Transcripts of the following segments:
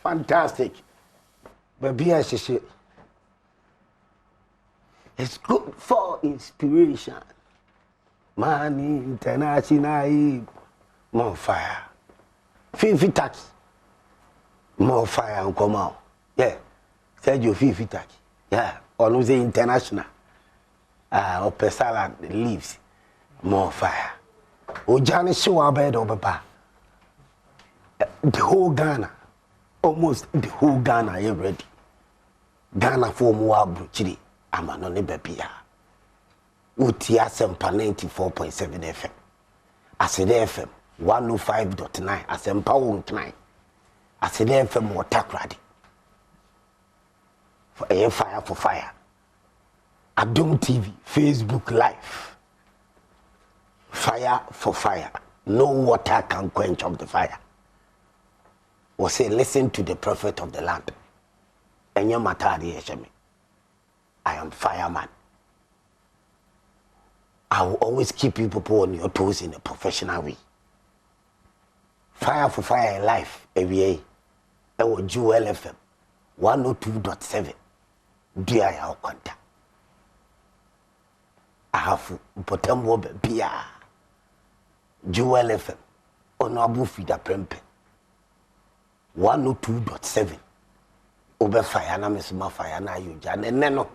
fantastic. Baby, it's good for inspiration. Money international, more fire. 50 tax, more fire and come out. Yeah, said you 50 tax. Yeah, or the international. Or salad leaves, more fire. O Johnny show our bed over pa. The whole Ghana, almost the whole Ghana, are ready. Ghana for more bruchiri, I'm an only baby. Utia Sempa 94.7 FM. I said FM 105.9. I said Power 9. I said FM water ready. For air fire for fire. Adom TV, Facebook Live. Fire for fire. No water can quench up the fire. Or say, listen to the prophet of the land. And your matadi eshemi. I am fireman. I will always keep you people on your toes in a professional way. Fire for fire in life, every day. I will do LFM 102.7. Dear our contact. I have Potembo Bia. Jewel FM. Honorable Fida Prempe. 102.7. Obe fire na mesuma fire na yuja neno.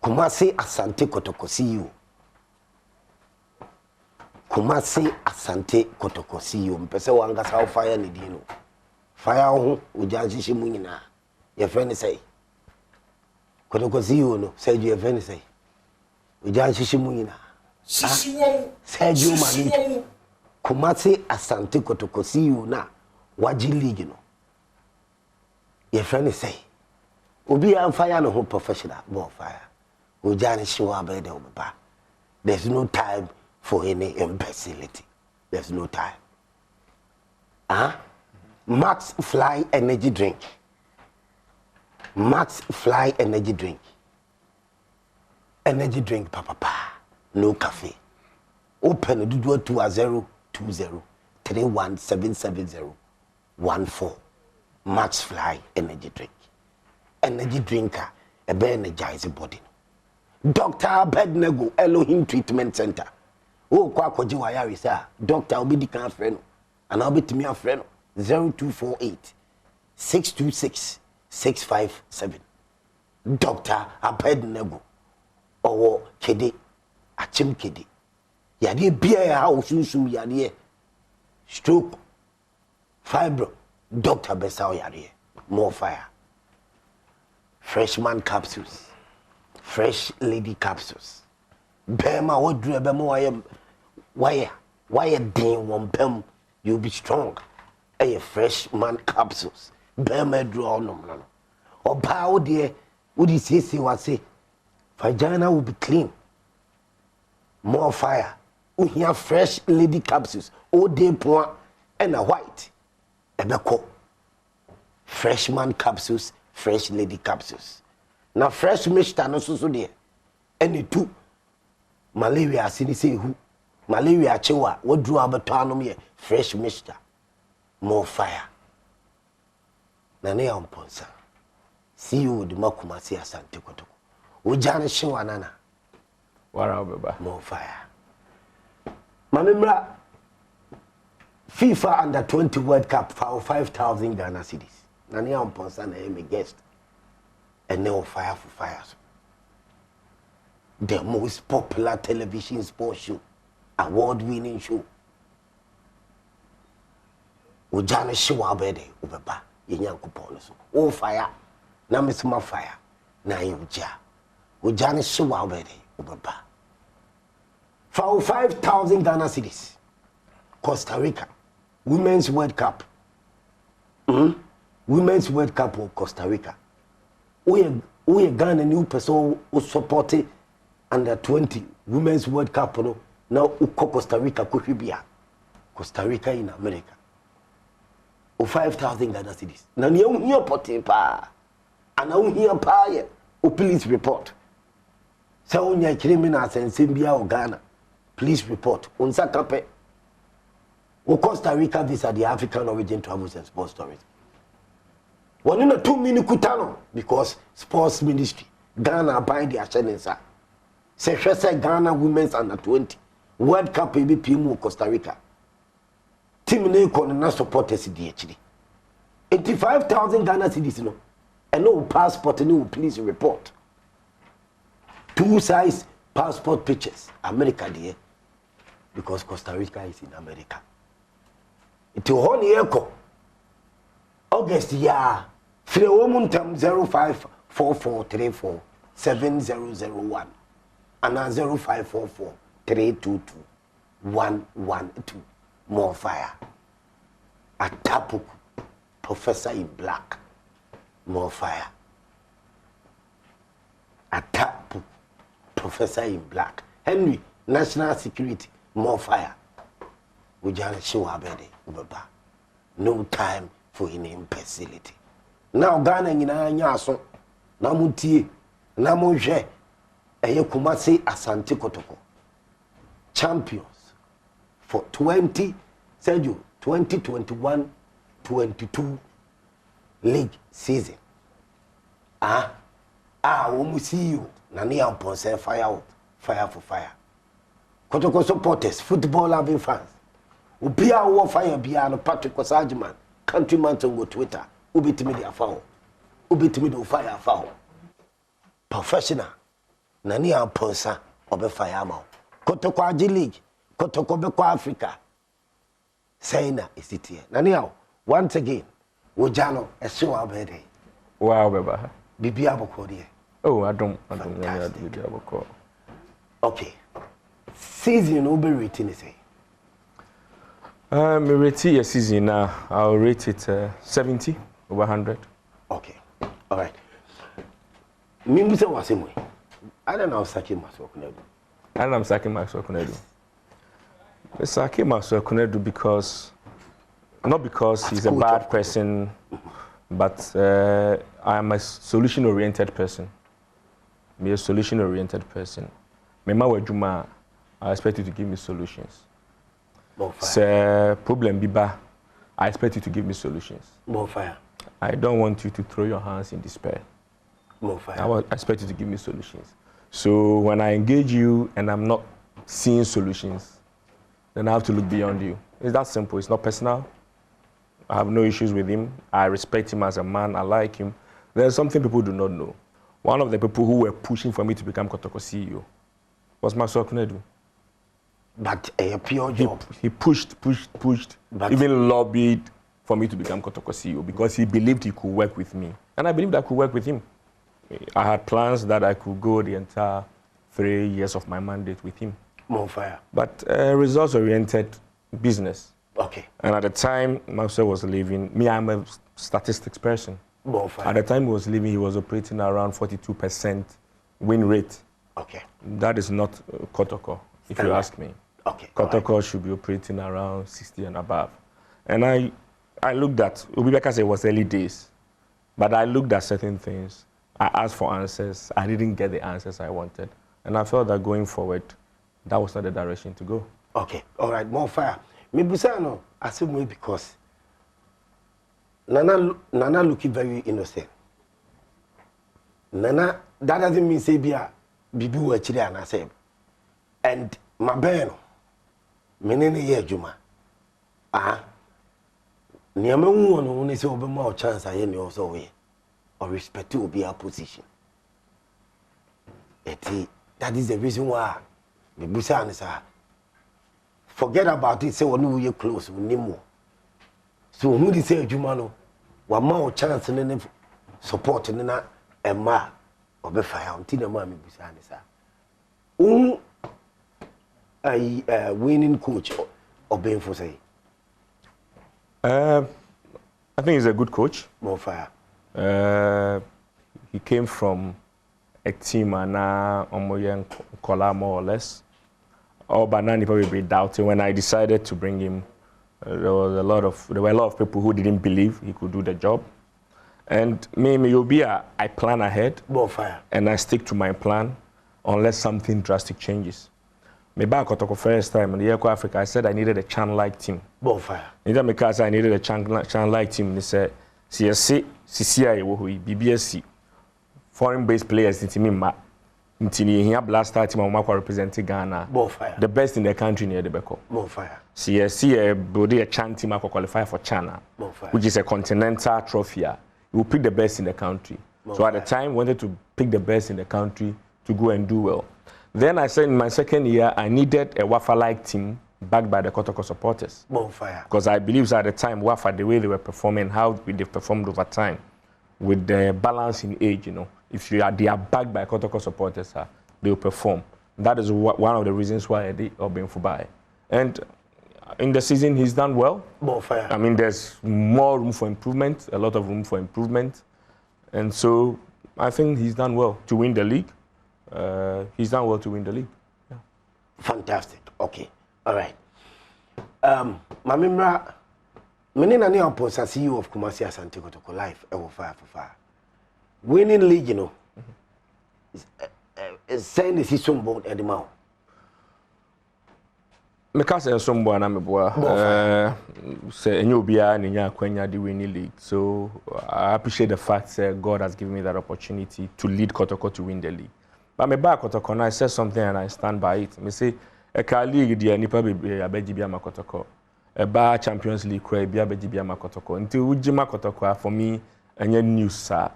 Kumasi Asante Kotoko see you. Kumasi Asante Kotoko see you. Mpese wanga sa fire ni dino. Fire ho ujanji shimu nyina. Your friend say. Kotoko see you no. Say your friend say. Ujanji shimu nyina. Say you mani. Kumasi Asante Kotoko see you na. Waji league no. Your friend say. Obi am fire no professional more fire. Ujani shiwa bede obaba. There's no time for any imbecility. There's no time. Max Fly energy drink. Max Fly energy drink. Energy drink papa. No cafe. Open the door to 020-3177-014. Max Fly energy drink. Energy drinker. A be energize body. Dr. Abednego Elohim Treatment Center. Oh, kwa koji wayari sir. Dr. Obidi kan friend. And I'll be to me a friend. 0248 626 657. Dr. Abednego. Owo kede. Achim kede. Yadi biya ya ususum yadi. Stroke. Fibro. Dr. Besao yadi. More fire. Freshman capsules. Fresh lady capsules. Bema what do bema why den one bem you'll be strong. A freshman capsules. Bema draw no. Or bow dear would you say what say? Vagina will be clean. More fire. We hear fresh lady capsules. All day point and a white. Ebeko. Freshman capsules, fresh lady capsules. Now fresh mixture no so there. Any two malaria sini say who malaria chewa what drew abato me fresh mixture. More fire. Na ne amponsa. See you with makuma see Asante Kotoko. Ujane shewa nana. Wara baba. More fire. Mamimra FIFA under 20 World Cup for 5,000 Ghana cedis. Na ne amponsa na me guest. And now fire for fires. The most popular television sports show, award-winning show. Ujana shiwa bede ubeba yenyanku pono. Oh fire, na misuma fire, na yuja. Ujana shiwa bede ubeba. For 5,000 Ghana cedis. Costa Rica, Women's World Cup. Women's World Cup of Costa Rica. We Ghana new person who supported under 20 Women's World Cup no now Costa Rica kuhibia Costa Rica in America. O 5,000 Ghana cedis. Na ni here pote pa. Ana here pa ye o police report. Say onya criminal sensembia o Ghana. Police report. Unsa kape. O Costa Rica visa the African origin travels and sports tourism. One in a 2 minute kutano because sports ministry Ghana bind their channels. Say Ghana women's under 20 World Cup PMU Costa Rica. Team ne na supporters di actually. 85,000 Ghana cedis no. And no passport no please report. 2 size passport pictures America there because Costa Rica is in America. It will hold echo. August yeah. Free woman term 0544347001 and 0544322112. More fire. Atapuku, Professor in Black. More fire. Atapuku, Professor in Black. Henry, National Security. More fire. Ujana Shiwabede, Ubaba. No time for any imbecility. Now Ghana nyaso na mutie na monhwe eye Kumasi Asante Kotoko champions for 2021-22 league season. We see you na ne amponse fire for fire. Kotoko supporters, football loving fans. Ubia wo fire bia no Patrick Osajiman, countryman to go Twitter. Ubitimi the afao. Ubitimi the fire afao. Professional. Nani amponsa obe fire ma. Kotoko Aji League. Kotoko Beko Africa. Sayina is it here. Nani ao. Once again. Wojano esho abede. Wow, beba. Bibi aboko there. Oh, Adom. Bibi aboko. Okay. Season ube rating is Me rate a season now. I'll rate it 70 over 100. Okay. All right. Mimi say wasemwe. I don't know sacking myself Kunedu. And I'm sacking myself Kunedu. I'm sacking myself Kunedu because not because he's a bad person, but I am a solution-oriented person. Me a solution-oriented person. Mema wajuma, I expect you to give me solutions. Problem biba, I expect you to give me solutions. More fire. I don't want you to throw your hands in despair. More fire. I expect you to give me solutions. So when I engage you and I'm not seeing solutions, then I have to look beyond you. It's that simple. It's not personal. I have no issues with him. I respect him as a man. I like him. There's something people do not know. One of the people who were pushing for me to become Kotoko CEO was Maxwell Kunedu. But a pure job. He pushed, but even lobbied for me to become Kotoko CEO because he believed he could work with me. And I believed I could work with him. I had plans that I could go the entire 3 years of my mandate with him. More fire. But results-oriented business. Okay. And at the time Maxwell was leaving, me, I'm a statistics person. More fire. At the time he was leaving, he was operating around 42% win rate. Okay. That is not Kotoko, if you ask me. Okay. Kotoko should be operating around 60 and above. And I looked at, because it was early days, but I looked at certain things. I asked for answers. I didn't get the answers I wanted. And I felt that going forward, that was not the direction to go. Okay. All right. More fire. Maybe no, I said more because Nana looking very innocent. Nana, that doesn't mean say Bibi were chile and I said, and my beno, menene ye juma. Niame one only say obe more chance I any also way, or respect to be our position. That is the reason why Bibi say forget about it. Say when you close, we need more. So who did say juma no, one more chance and then support and then a ma or be fire until the mammy Busanisa. A winning coach or being for say? I think he's a good coach. More fire. He came from a team and Omoyen Kola more or less. But now people be doubting. When I decided to bring him, there were a lot of people who didn't believe he could do the job. And me, I plan ahead. More fire. And I stick to my plan unless something drastic changes. Me back Kotoko first time in the Eco Africa, I said I needed a Chan-like team. More fire. In that because I needed a Chan-like team. They said, CSC, CCI wo hui BBSC foreign based players intimi ma intini here blaster team ma represent Ghana the best in the country near the beko more fire CSC body a chan team qualify for China which is a continental trophy. We pick the best in the country. So at the time wanted to pick the best in the country to go and do well. Then I said in my second year I needed a Wafa-like team backed by the Kotoko supporters. Bonfire. Because I believe at the time Wafa, the way they were performing, how they performed over time, with the balance in age, you know, if they are backed by Kotoko supporters, they will perform. That is one of the reasons why I did Obin Fubai. And in the season, he's done well. Bonfire. I mean, there's more room for improvement, a lot of room for improvement. And so I think he's done well to win the league. He's done well to win the league. Yeah. Fantastic. Okay. All right. Mamimra, Menina Neopos, CEO of Kumasi Asante Kotoko Life, ever fire for fire. Winning league, you know, is saying this is some boat at the mouth. Because I some boy, I'm a boy. Say, and you'll be a Kwenya the winning league. So I appreciate the fact that God has given me that opportunity to lead Kotoko to win the league. But I'm back Kotoko and I said something and I stand by it. I say, a league, dear Nipa be a Bejibia Makotoko. A bar Champions League, cry be a Bejibia Makotoko. Until Ujima Kotoko for me, and your news, sir.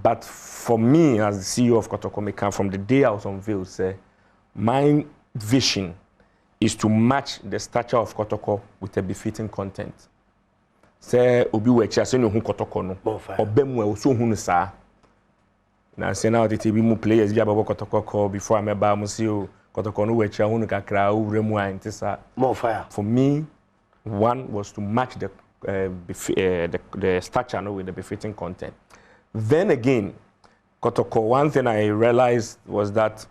But for me, as the CEO of Kotoko, me come from the day I was unveiled, say, my vision is to match the stature of Kotoko with a befitting content. Say, Obi Wecha, say no Kotoko no, or Bemwe, so who sa. Now, say now the TV mu players, be about Kotoko before I met Museo. More fire. For me, one was to match the stature with the befitting content. Then again, Kotoko, one thing I realized was that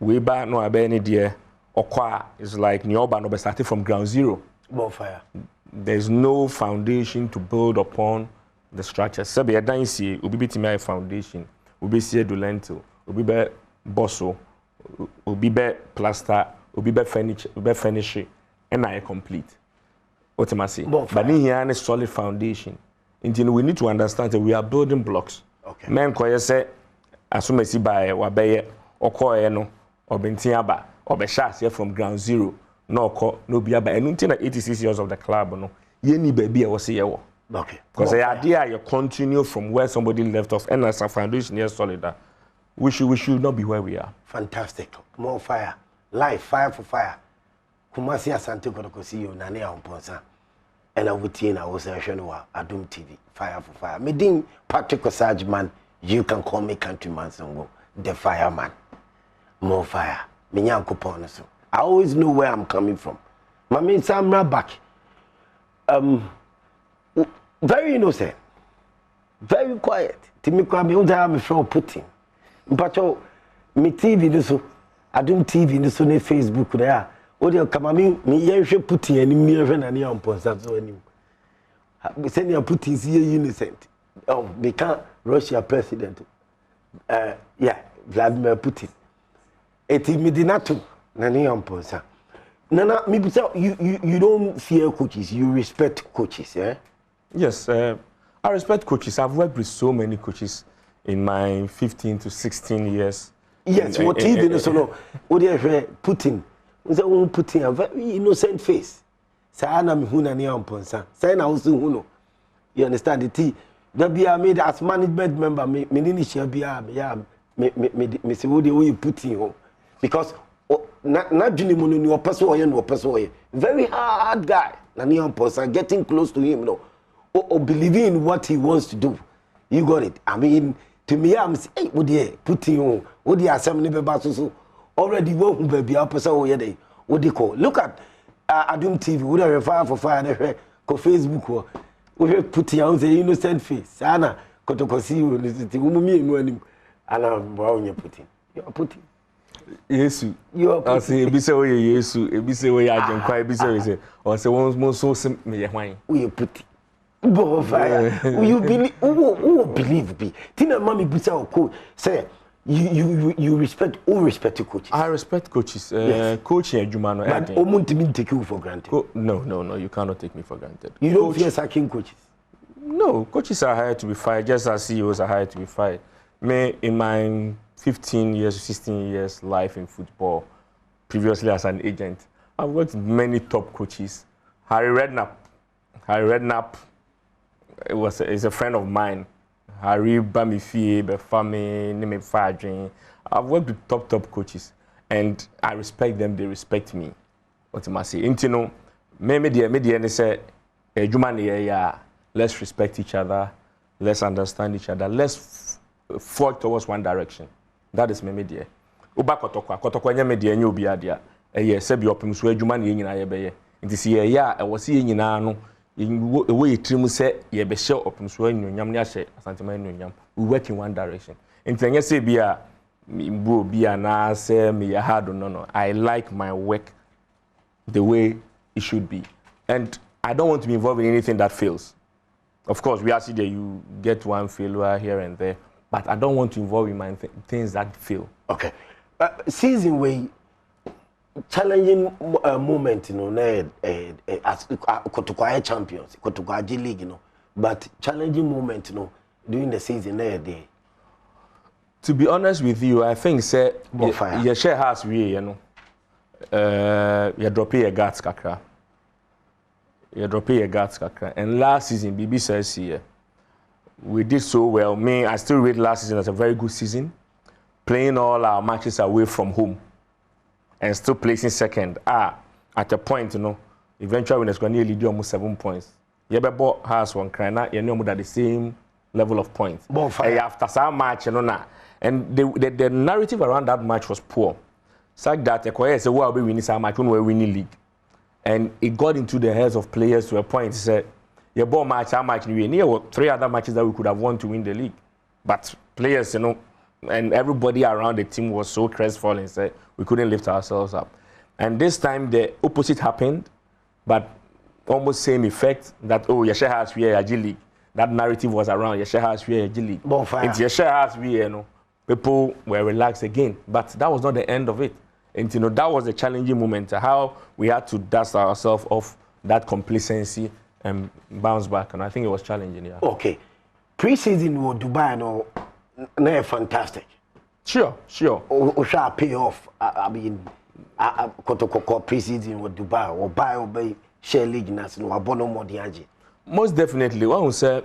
we back no abeni dear Okwa is like Nyoba no be starting from ground zero. More fire. There's no foundation to build upon the structure. Sabi adansi ubi bitima foundation, ubi see do lentil, ubi be bosso. Obi be plaster, obi be finish, and I complete. What am I saying? But in here, a solid foundation. Until we need to understand that we are building blocks. Okay. Men koye say, assume si by wabeye, or koye no, or bentiaba, or be shas from ground zero, no ko, no biaba. And until 86 years of the club, no, ye ni baby was here. Okay. Because the idea you continue from where somebody left off, and as a foundation here solid. We should not be where we are. Fantastic. More fire. Life, fire for fire. Kumasi Asante Kotoko CEO Nane Amponsa. And I would see I was a Adom TV. Fire for fire. Medin Patrick Osage man, you can call me countryman Songo. The fireman. More fire. Minyanko Ponoso. I always know where I'm coming from. My main Samra back. Very innocent. Very quiet. Timikwa me uda me from Putin. Mpacho me TV this so Adom TV this so ne Facebook there o de kama me yenhwe Putin anim ne yenhwe na ne amponsa so anim say ne Putin see innocent they can Russia president yeah Vladimir Putin etimidinato na ne amponsa nana me be you don't fear coaches, you respect coaches. Yes, I respect coaches. I've worked with so many coaches in my 15 to 16 years. Yes, what he did so no. Putin. Putin a very innocent face. Sana mi huna ni amponsa. Sana also huno. You understand the T. That be made as management member. Me nini share be me say what you Putin home because na juni mo ni person oye no person oye. Very hard guy. Na ni amponsa getting close to him no. Or believing in what he wants to do. You got it. I mean, to me, I'm saying, hey, what do Putin on? What do you assembly so already work baby up so yeah they what do you call? Look at Adom TV, what are fire for fire ko Facebook or Putin on the innocent face. Ana Kotoko see you me no anim. Ana wow you Putin. You are Putin. Yes, you are Putin. I say ebi say we yes, ebi say we ajenkwa, ebi say we say or say one so sim me ye hwan. We Putin. Fire. You believe who believe be. Tina mommy buta o say you respect all respect to coaches. I respect coaches. Yes. Coaching Juma no. But omuntu me take you for granted. No, you cannot take me for granted. You don't fear sacking coaches. No, No, coaches are hired to be fired, just as CEOs are hired to be fired. Me, in my 15 years, 16 years life in football, previously as an agent, I've worked with many top coaches. Harry Redknapp is a friend of mine. Harry Bamifie, Befami, Nime Fadrin. I've worked with top coaches, and I respect them. They respect me. What am I saying? Intino, media, say, let's respect each other. Let's understand each other. Let's forge towards one direction. That is media. Uba Kotoko, nya media nyo bi adia. Sebi opim so adwuma na nyina ye beye. Nti se ye ya e wose ye nyina no we yitrim se ye be hye opim so anyonyam ne ahye asantema anyonyam. We work in one direction. Nti nya se bia mbo bia na se me ya hard no. I like my work the way it should be. And I don't want to be involved in anything that fails. Of course, we are see that you get one failure here and there, but I don't want to involve in my things that fail. Okay. Season way challenging moment, you know, as Kotoko champions, Kotoko G League, you know, but challenging moment, you know, during the season there. To be honest with you, I think say your share has we, you know, you drop your guts kakra. You drop your guts kakra. And last season, BB says here, we did so well. Me, I still rate last season as a very good season, playing all our matches away from home and still placing second. At a point, you know, eventually when it's going to lead you almost 7 points. You ever has one crying out, you know that the same level of points. After some match, you know, now. And the narrative around that match was poor. It's like that, the say, well, we win this match, we win the league. And it got into the heads of players to a point. He said, "Your ball match, how much we near 3 other matches that we could have won to win the league." But players, you know, and everybody around the team was so crestfallen and said we couldn't lift ourselves up. And this time the opposite happened, but almost same effect that Yeshe has we a G League. That narrative was around Yeshe has we a G League. And Yeshe has we, you know, people were relaxed again. But that was not the end of it. And you know, that was a challenging moment, how we had to dust ourselves off that complacency and bounce back. And I think it was challenging, yeah. Okay. Pre-season with Dubai, no, fantastic. Sure. We shall pay off. I mean, Kotoko pre-season with Dubai, or buy or buy share league, national, or bono more dianji. Most definitely. One who said,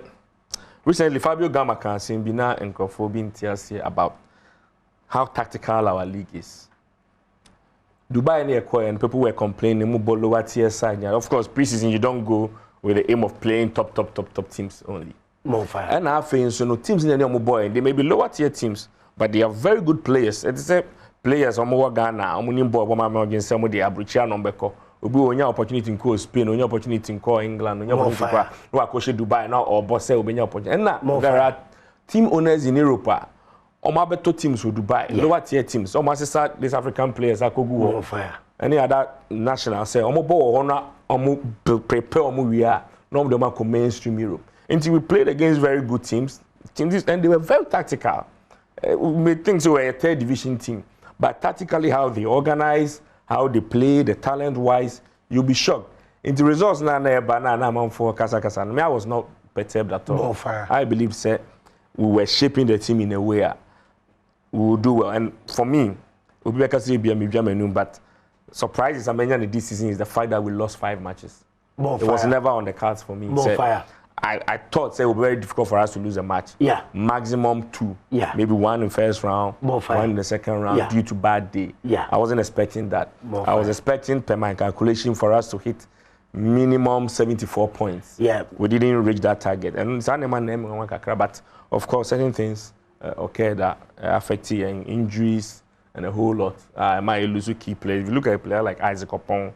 recently, Fabio Gama can see Bina and Kofobi TLC about how tactical our league is. Dubai and people were complaining more lower tier side. Of course, preseason you don't go with the aim of playing top teams only. More fire. And I think so. No teams in the boy, they may be lower tier teams, but they are very good players. It's a players more Ghana, Omunimbo, Obama against some of the Abricha Nombeko. Ubu onye opportunity in call Spain, onye opportunity in call England, onye opportunity no akoshe Dubai now or boss obenya opportunity. And now there are team owners in Europe. Beto teams with Dubai, lower tier teams. Almost these African players are go fire. Any other national say, prepare we are no them come mainstream Europe. Until we played against very good teams, and they were very tactical. We think so we're a third division team, but tactically how they organize, how they play, the talent wise, you'll be shocked. Into results na for Kasa. I was not perturbed at all. I believe we were shaping the team in a way we will do well. And for me, but surprises I mentioned this season is the fact that we lost 5 matches. It was never on the cards for me. I thought it would be very difficult for us to lose a match. Yeah. Maximum 2. Yeah. Maybe 1 in first round, 1 in the second round due to bad day. Yeah. I wasn't expecting that. I was expecting, per my calculation, for us to hit minimum 74 points. Yeah. We didn't reach that target. And but of course, certain things occurred that affected injuries and a whole lot. I might lose key players. If you look at a player like Isaac Opon,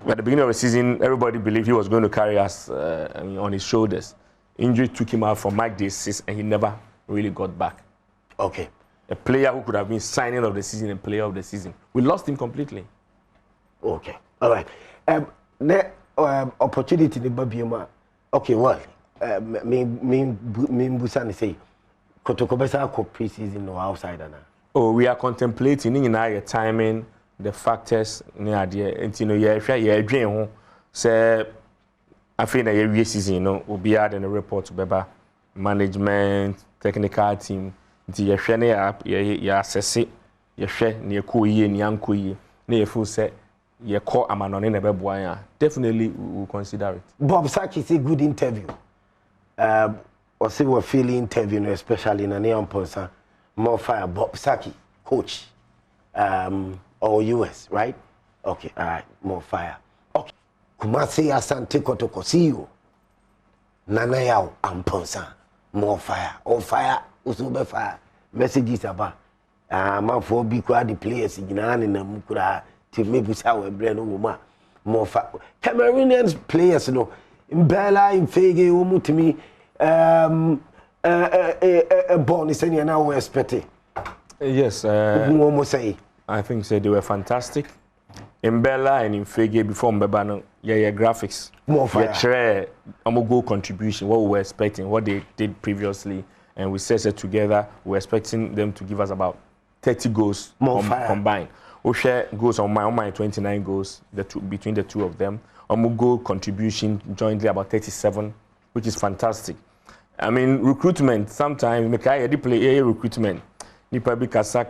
at the beginning of the season, everybody believed he was going to carry us on his shoulders. Injury took him out from Mike Days, and he never really got back. Okay. A player who could have been signing of the season and player of the season. We lost him completely. Okay. All right. The opportunity in Babiema. Okay, well, me Busani say, Kotoko Besa pre-season or outside now. Oh, we are contemplating in our timing, the factors near the and you know, say I feel that every season, you know, will be adding a report to Beba management, technical team. The Yashene, ya assess it, Yashe, near Koye, Nyankoye, near full set, your core Amanon in a Beboya. Definitely will consider it. Bob Saki is a good interview. Or say we're feeling interview, especially in a neon person. More fire, Bob Saki, coach, or US, right? Okay, all right, more fire. Okay, Kumasi Asante Kotoko, see you. Nana yao amponsa, more fire, on fire, usobe fire. Messages about man for be quite the players in Mukura to maybe sour brain woman. More fire. Cameroonian players, you know, in Bella, in Fege, Umutimi, born is any now we're expecting. Yes, I think so they were fantastic. In Bella and in Fege before Mbebano, yeah, graphics. More fire. Yeah, goal contribution, what we were expecting, what they did previously, and we set it together. We were expecting them to give us about 30 goals combined. We share goals on my 29 goals between the two of them. Goal contribution jointly about 37, which is fantastic. I mean, recruitment, sometimes make I play a recruitment. Nipa be kasa,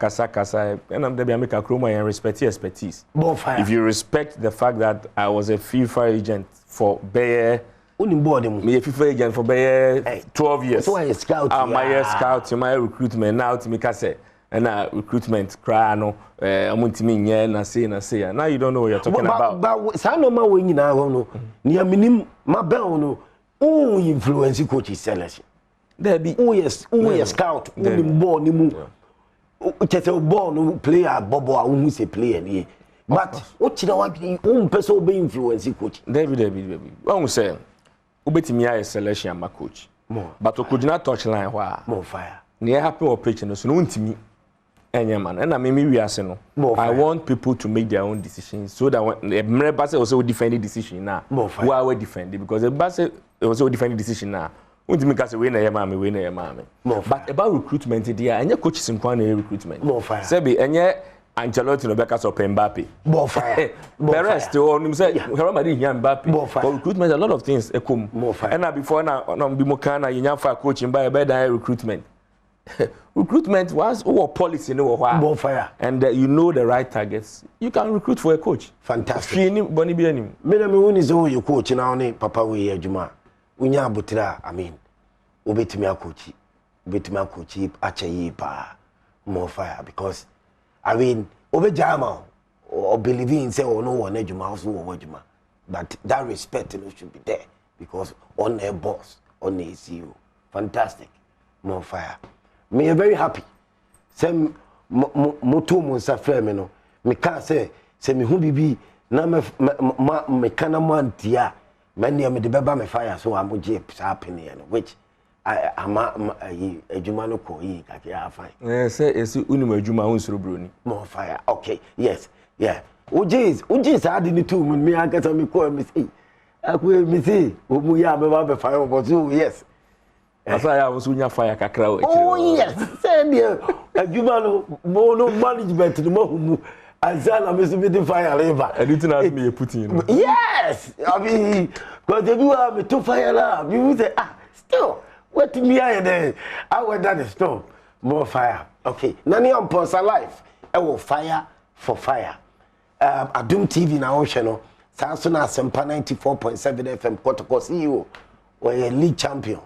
and I'm there make a chroma and respect expertise. If you respect the fact that I was a FIFA agent for Bayer, me a FIFA agent for Bayer 12 years. So I scout. My scout, my recruitment now to me kase, and recruitment cry no. I'm going to mean yeah, na say. Now you don't know what you're talking about. But some no man when you know, near minim my bell no. Oh, influence coach selection. There be yes, scout. Only born nimu. Just a born player, Bobo, who is a player here. But what you know, one person be influence coach. David. What we say? Ubetimi a selection my coach. But we could not touch line why. More fire. Near happy operation, so no intimi. Any man, and I mean we are saying no. I want people to make their own decisions so that when the Basse also defend the decision now, who are we defending because the Basse also defend the decision now. Want to make us win a mammy. But about recruitment, dear, and your coaches in Kwana recruitment. More fire. Sebi, and yet Ancelotti no Becca's or Mbappe. More fire. The rest, on him say, Mbappe. More fire. For recruitment, a lot of things come. More fire. And now before now, be more kind of young for coaching by a better recruitment. Recruitment was our policy, more fire. And you know the right targets. You can recruit for a coach. Fantastic. Bonnie be any. Me who is all your coach now, Papa we here, Juma. Unya butira, I mean, ubetimi a coach, ache pa more fire because I mean, over Jama or believing say or no one Juma also or Juma, but that respect should be there because on their boss, on the CEO, fantastic, more fire. Me very happy. Say moto mo safre me no. Me can say me hu bibi na me kana man tia. Me ne me de beba me fire so am je happen here no which I am adwuma no ko yi ka ya fine. Say esi unima adwuma unsuro broni. More fire. Okay. Yes. Yeah. Ujis adi ni tu me akata me ko me say. Akwe me say o mu ya me ba be fire but so yes. I was unya fire kakra. Oh yes, say there. Adwuma no management no mahumu. Azana me so be the fire labor. Anything else me put in. Yes, I mean, because if you have me to fire lab, you will say still what me I there. I went down the storm. More fire. Okay. Nani on Pulse Life. I will fire for fire. Adom TV na channel. Samsung Asempa 94.7 FM Kotoko CEO. We a league champion.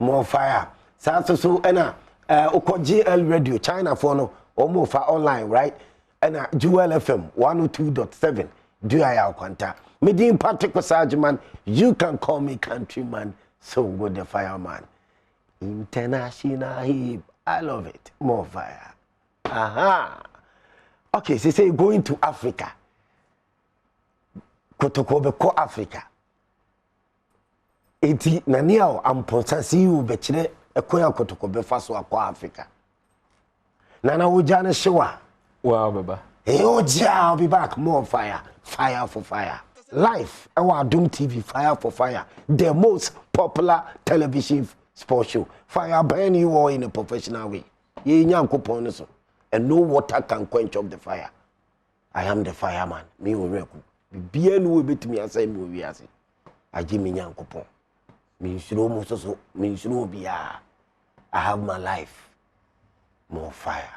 More fire. So ena GL radio China for no or for online right ena Jewel FM 102.7 do I kwanta Medin Patrick Sajman you can call me countryman so good the fireman international I love it more fire aha okay so say going to Africa Kotoko be ko Africa eti naniao amponsa si u bechire ekoya Kotoko be faso akwa Africa nana woja ne shewa wow baba oja I'll be back more fire for fire live our Adom TV fire for fire the most popular television sports show fire burn you all in a professional way ye nyankopon so and no water can quench up the fire I am the fireman me wo reku bia no we betimi asai me wi ase agye me nyankopon me nsuro mu so me nsuro bia I have my life more fire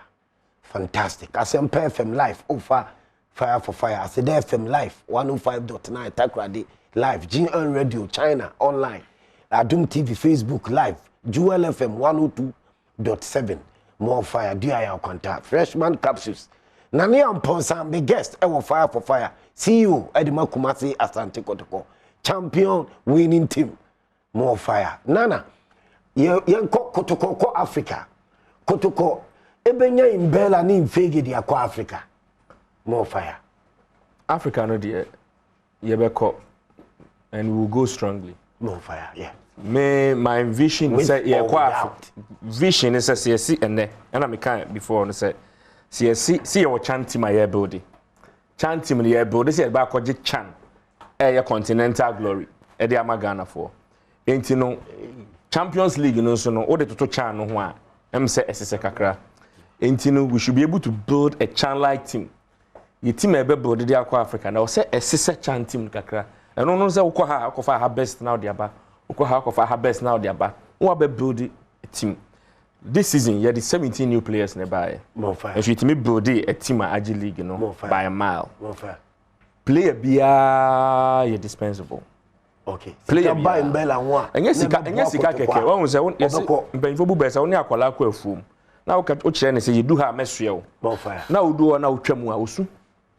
fantastic Asempa FM live over fire for fire I said FM live 105.9 Takrade live GN radio China online Adom TV Facebook live Jewel FM 102.7 more fire do I contact freshman capsules Nani Amponsa be guest our fire for fire CEO Edima Kumasi Asante Kotoko champion winning team more fire Nana yen Kotoko ko Africa Kotoko ebenya imbela ni mfege dia kwa Africa more fire Africa no dear yebeko and we will go strongly more fire yeah my vision is vision is see and I can before say see your chanting my air building chanting the air building say back chan air continental glory e dey Ghana for enti no Champions League no so no all the to chan no ho a em say esese kakra enti no we should be able to build a chan like team your team ebe build the akwa Africa now say esese chan team kakra and no say ukọ ha akọfa ha best now the aba ukọ ha akọfa ha best now the aba who be build a team this season you had 17 new players nearby and you me build a team at Ag League you know by a mile player bia you dispensable okay player buy mbela nwa enye sika keke won say yes mbenfo bu besa woni akwala akwa afum na o kire ne say you do ha mesue o na o do na o twam a osu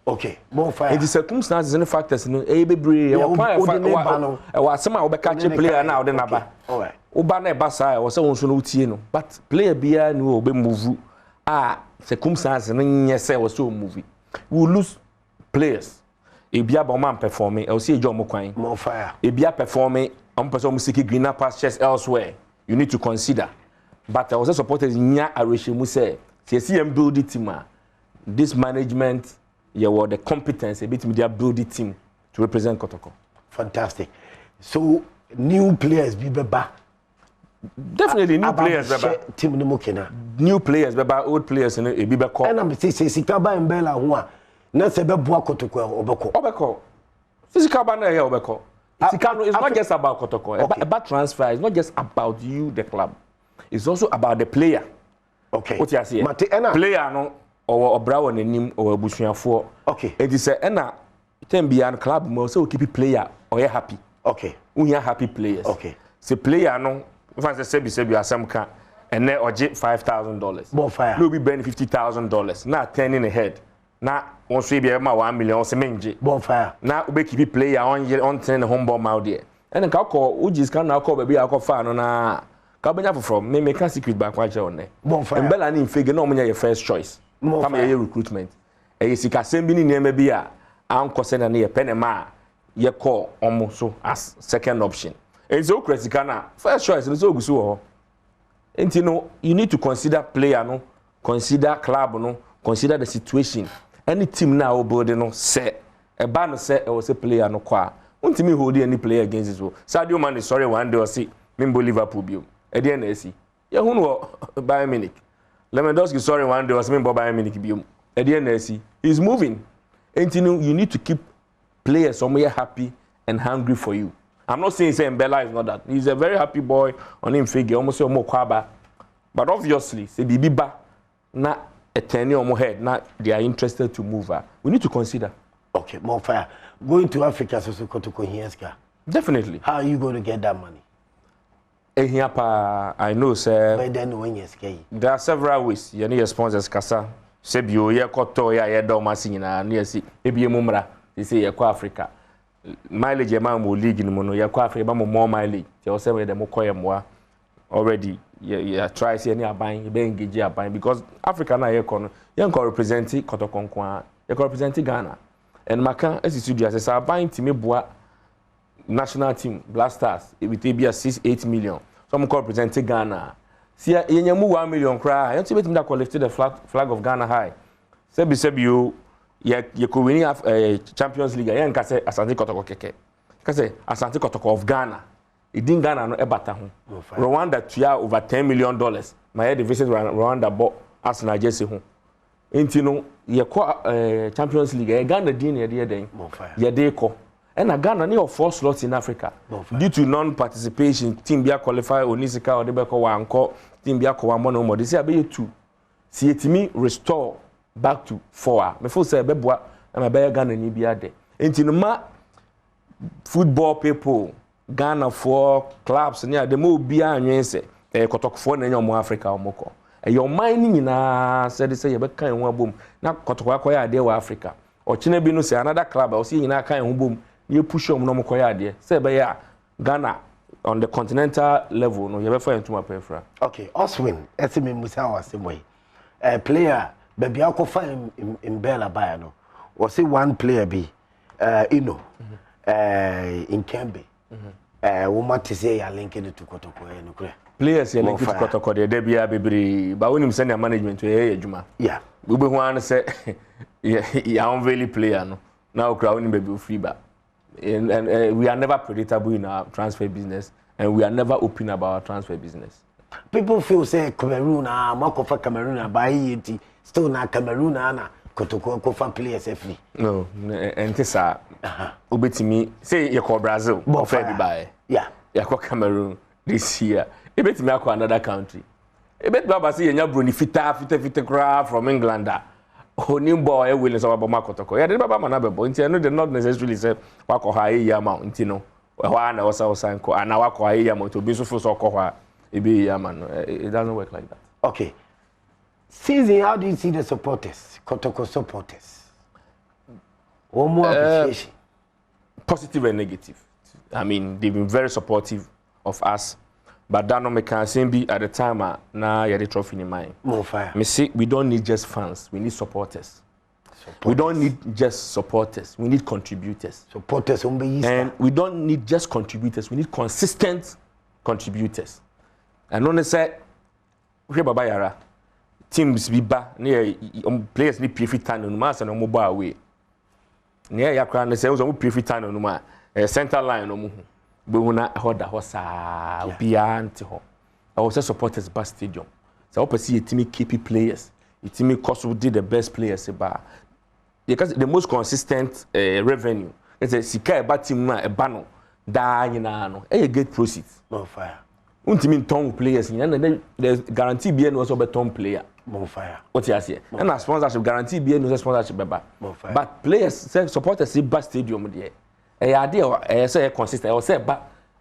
okay bonfire it is circumstances and factors no e bebre e wa asema o be catch player na o de naba alright o ba na e ba sa o se won so no tie no but player bia ni o be move circumstances no nye se o so move we lose players e bia ba o man performing e see ejo mo kwan bonfire e bia performing on person mo seek greener pastures elsewhere you need to consider but I was supported nya arehemu say see em build the team this management you were the competence a bit media build the team to represent Kotoko. Fantastic. So new players be back. Definitely new players back. Team no new players back old players no e be back. And I'm say Sikaba Mbela ho a na se be boa Kotoko obeko. Obeko. Sikaba na here obeko. Sikano is not just about Kotoko. Okay. About transfer is not just about you the club. It's also about the player. Okay. What you say? Player no or brawo nanim or busuafo okay it is na tem bia club mo so keep player or you happy okay we are happy players okay say player no fancy say be asem ka and then oje $5,000 bonfire no be burn $50,000 na turning ahead na won so be ma 1 million se menje bonfire na we keep player on turn home ball mouth there and ka call ujis kan na call baby akọ no na ka benya from me can secret back wa je on there bonfire mbela ni mfege na omunya your first choice come here recruitment e sika sembi ni niam bi a anko se na ye penema ye call omo so as second option e so kresika na first choice no so ogusu ho enti no you need to consider player no consider club no consider the situation any team na o build no say e ba no say e wo say player no kwa untimi hold any player against this Sadio Mane sorry one day o say member Liverpool biom e dey na esi ye hu no Bayern Munich Lewandowski sorry one day was member Bayern Munich biom at the end he's moving and you need to keep players somewhere happy and hungry for you. I'm not saying Mbella is not that. He's a very happy boy on him figure almost more kwaba but obviously say bibiba na a tenure on head na they are interested to move we need to consider okay more fire going to Africa so Kotoko here definitely how are you going to get that money I know sir but then when you scare there are several ways you need sponsors kasa sebio ye koto ya ye do masi na na yesi ebie mumra say ye kwa Africa mileage e ma mo league no no ye kwa Africa ba mo more mileage te o say we dem koye moa already you try see any aban you be engage aban because Africa na ye kono ye ko represent Kotoko nko ye ko represent Ghana and maka studio say aban timi boa national team Black Stars it will be a 6-8 million some call represent Ghana see yenyamu 1 million cry you bet me that collected the flag of Ghana high sebi you ye ko win Champions League yen ka say Asante Kotoko keke ka say Asante Kotoko of Ghana e din Ghana no e bata ho Rwanda tua over $10 million my head visit Rwanda bo Arsenal jersey ho enti no ye ko Champions League Ghana din ye den ye de ko And Ghana near 4 slots in Africa. Due to non-participation, team be qualify Onisika or Debeko Wanko, team be one more. They say be 2. See it me restore back to 4. Me full say beboa and my bear Ghana ni be there. Intinuma football people, Ghana for clubs near the mo be anyense. Kotoko for na nyom Africa omoko. Your mining na said say you be kan one boom. Na Kotoko akoya there Africa. Or Chine bi no say another club I see na kan boom. You push on no mokoya there. Say be ya Ghana on the continental level no you be find to my prefer. Okay, Oswin, me musa was same way. A player baby akofa in Bella Bay no. Or say one player be in Kembe. Woman to say you link it to Kotoko no. Players you link it to Kotoko there be bebre but when him send your management to ejuma. Yeah. We be one say yeah on really player no. Now crowd baby free back. And we are never predictable in our transfer business, and we are never open about our transfer business. People feel say Cameroon, Makofa Cameroon, buy still na Cameroon, na Kotoko Kofa players free. No, and this are me say you call Brazil, but buy. Yeah, you call Cameroon this year. You bet me call another country. You bet Baba say you Bruni fita from England. Onim boy willing so about Kotoko. Yeah, the Baba Manabebo. Inti no, they not necessarily say wako hae yama intino. Wana wasa wasanko. Ana wako hae yama to be so for so koha. Ibi yama. It doesn't work like that. Okay. Season, how do you see the supporters? Kotoko supporters. One more appreciation. Positive and negative. I mean, they've been very supportive of us. But that no make can be at the time now you the trophy in mind. More fire. Me see, we don't need just fans, we need supporters. We don't need just supporters, we need contributors. Supporters and we don't need just contributors, we need consistent contributors. And on the side, we Baba Yara teams be back near players need pay time no mass and mobile away. Near Yakran say we pay time no ma center line no mu. But when I heard that was beyond ho. I was a supporters bus stadium. So I see a team KP players. A team cost did the best players about. Because the most consistent revenue. It's a sika about team a bano. Da yina no. A get proceeds. More fire. Team ton players and the guarantee BN was over ton player. More fire. What you say? And a sponsorship guarantee BN was a sponsorship baba. But players say supporters see bus stadium there. Idea say consistent or say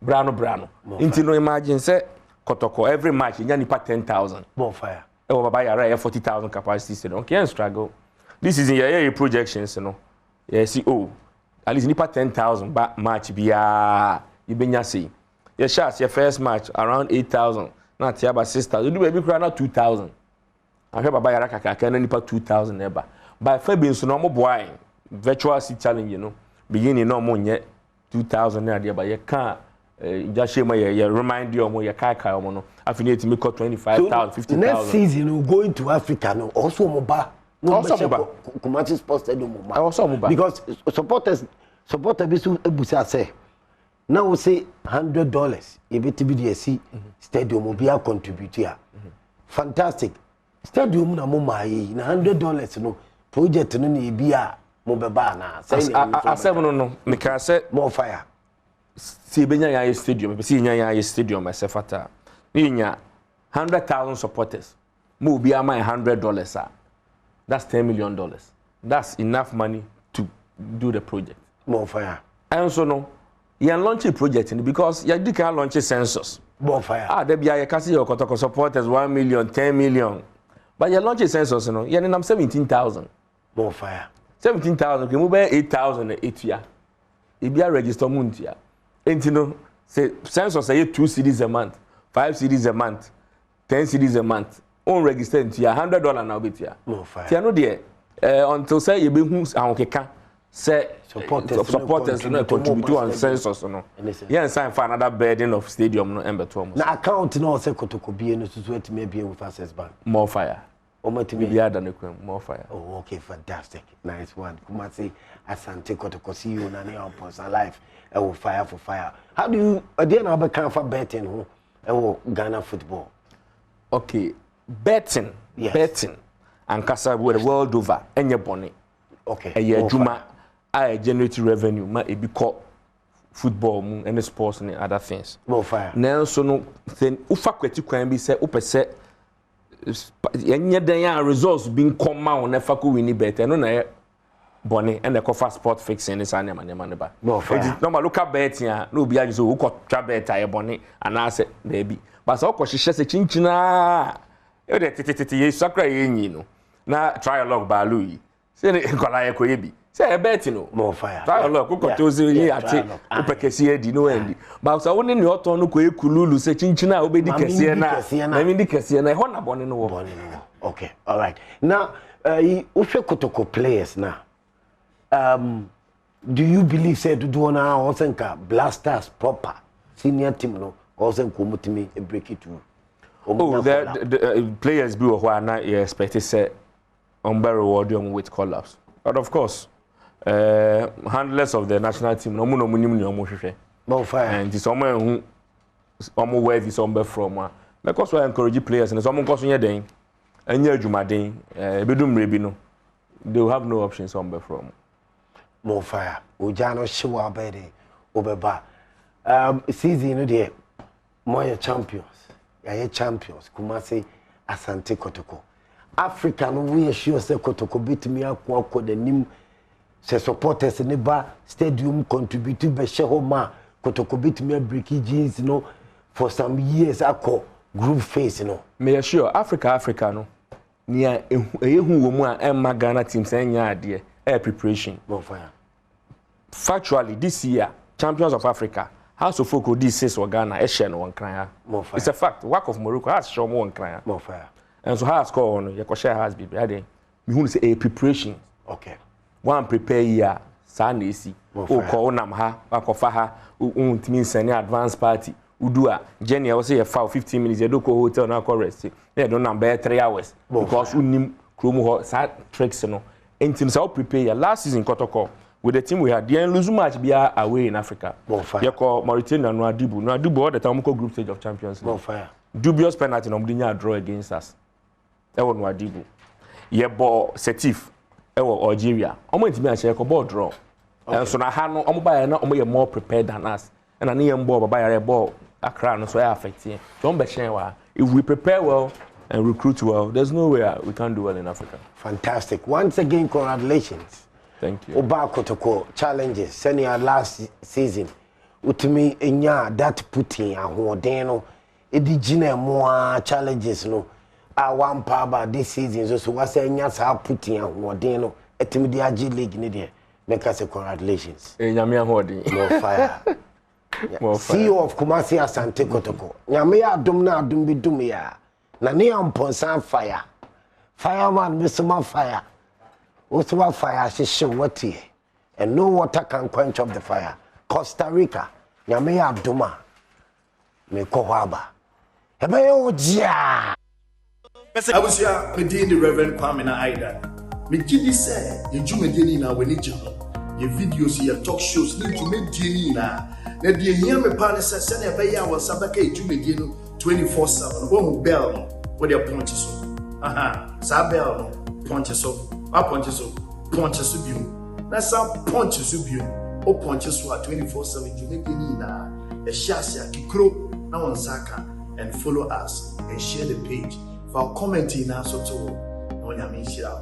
brano into no imagine say Kotoko every match you nipa 10,000 bonfire Baba Yara 40,000 capacity say don't can struggle this is in your projections you know see at least nipa 10,000 match bia you benya say your shots your first match around 8,000 na tiaba 6,000 you do baby cry now 2,000 I hear Baba Yara kaka na nipa 2,000 eba by Fabian so no mo boy virtual city challenge you know beginning no more yet 2,000 naira but you can't just share my remind you more your kai omo no affiliate me cut 25,000 50,000 next season we going to Africa no also moba Kumasi Sports Stadium moba also moba because supporter be so ebusa say now we say $100 e be TBDC stadium will be a contributor fantastic stadium na mo mai na $100 no project no na be a Mobeba na say no me can say more fire see benya ya stadium be see nya ya stadium say fata nya 100,000 supporters mo be am $100 that's $10 million that's enough money to do the project more fire and so no you launch a project because you can launch a census more fire there be a kasi your Kotoko supporters 1 million 10 million but you launch a census no you need 17,000 more fire 17,000, we move 8,000 each year. If you register month year, and you know, say census say 2 cities a month, 5 cities a month, 10 cities a month. On register into $100 now bit year. No fire. You know there until say you be who can say supporters no contribute to on census no. Yeah, sign for another burden of stadium no ember to almost. Na account no say Kotoko be no so to maybe with Access Bank. More fire. More fire. Oh, okay, fantastic. Nice one. Kumasi Asante Kotoko see you na near on life. I will fire for fire. How do you again have a kind of betting who Ghana football? Okay, betting. Yes. Betting. And Kasa with the world over. Enye boni. Okay. A year juma I generate revenue ma e be called football and sports and other things. More fire. Now, so no, then ufa kweti kwan bi say upese yenye den ya results being come out never ko win better no na boni and the cover sport fixing this and man ba. More fire. No local bet ya no be so who ko twa bet ya boni and I say there be. But so ko hihye se chinchina e de tititi ye sakra ye nyi no. Na try log ba lui. Say nkola ye ko ye bi. Say bet no more fire. Try look ko tozi ye ati upekesi edi no endi. But so woni ne oton no ko ekululu se chinchina obedi kese na me di kese na ho na boni no wo. Okay, all right. Now, if you Kotoko players now, do you believe say to do now also Blasters proper senior team no also come to me and break it through? Oh, the players be who are not expected say reward them with call-ups. But of course, handlers of the national team no more fire. And it's someone who almost where this somewhere from. Because we encourage players and someone goes on your day and your Jumadin, bedroom rebino, they will have no options somewhere from. More fire. Ujano show bedi obeba. Season there, more champions. Yeah, champions. Kumasi Asante Kotoko. Africa no we sure say Kotoko beat me akwa the nim se supporters ne ba stadium contribute be shehoma Kotoko beat me breaky jeans no for some years akọ group phase no. Me sure Africa no. Nia ehu wo mu a emma Ghana teams enya ade preparation. More fire. Factually this year champions of Africa House of Folk this says Ghana share no one cry. It's a fact. Work of Morocco has show one cry. More fire. And so has score on your share has be ready. Me who say a preparation. Okay. One prepare year Sunday o call nam ha akofa ha untimi send advance party udua Jenny I say 15 minutes you do go hotel na call rest. Yeah don't number 3 hours because unim krom ho sa tricks no. Entim say prepare last season Kotoko with the team we had the lose match be away in Africa. You call Mauritania no Adibu all the time go group stage of champions. More fire. Dubious penalty no mdinya draw against us. E won no Adibu. Ye ball Setif e wo Algeria. Omo ntimi a share ko ball draw. And so na ha no omo ba na omo ye more prepared than us. And na ye ball baba ya ball Accra no so ya affecting. Don't be share wa. If we prepare well and recruit well, there's no way we can't do well in Africa. Fantastic. Once again congratulations. Thank you. Oba Kotoko challenges senior last season. Utimi enya that putin ahoden no edi gina mo challenges no a one power this season so what say enya sa putin ahoden no etimi di agi league ni de make us congratulations. Nyame ahoden. More fire. More fire. CEO of Kumasi Asante Kotoko. Nyame Adom na Adom bi dum ya. Na ne amponsan fire. Fireman Mr. Fire. Also fire she what here. And no water can quench up the fire. Costa Rica. Nyame Adoma. Me ko haba. Ebe ojia. I was here with the Reverend Kwame Aida. Me gidi say, you jumedini na we need you. Your videos, your talk shows need to make dini na. Na die here me pa say send e be ya was sabaka jumedini 24/7. Wo bell no. Wo dey punch so. Aha. Sa bell no. Punch so. Punch so biu. Na some punch so biu. O punch so 24/7 jumedini na. E shasia kikro na on saka and follow us and share the page. For commenting na so to no nyame shira.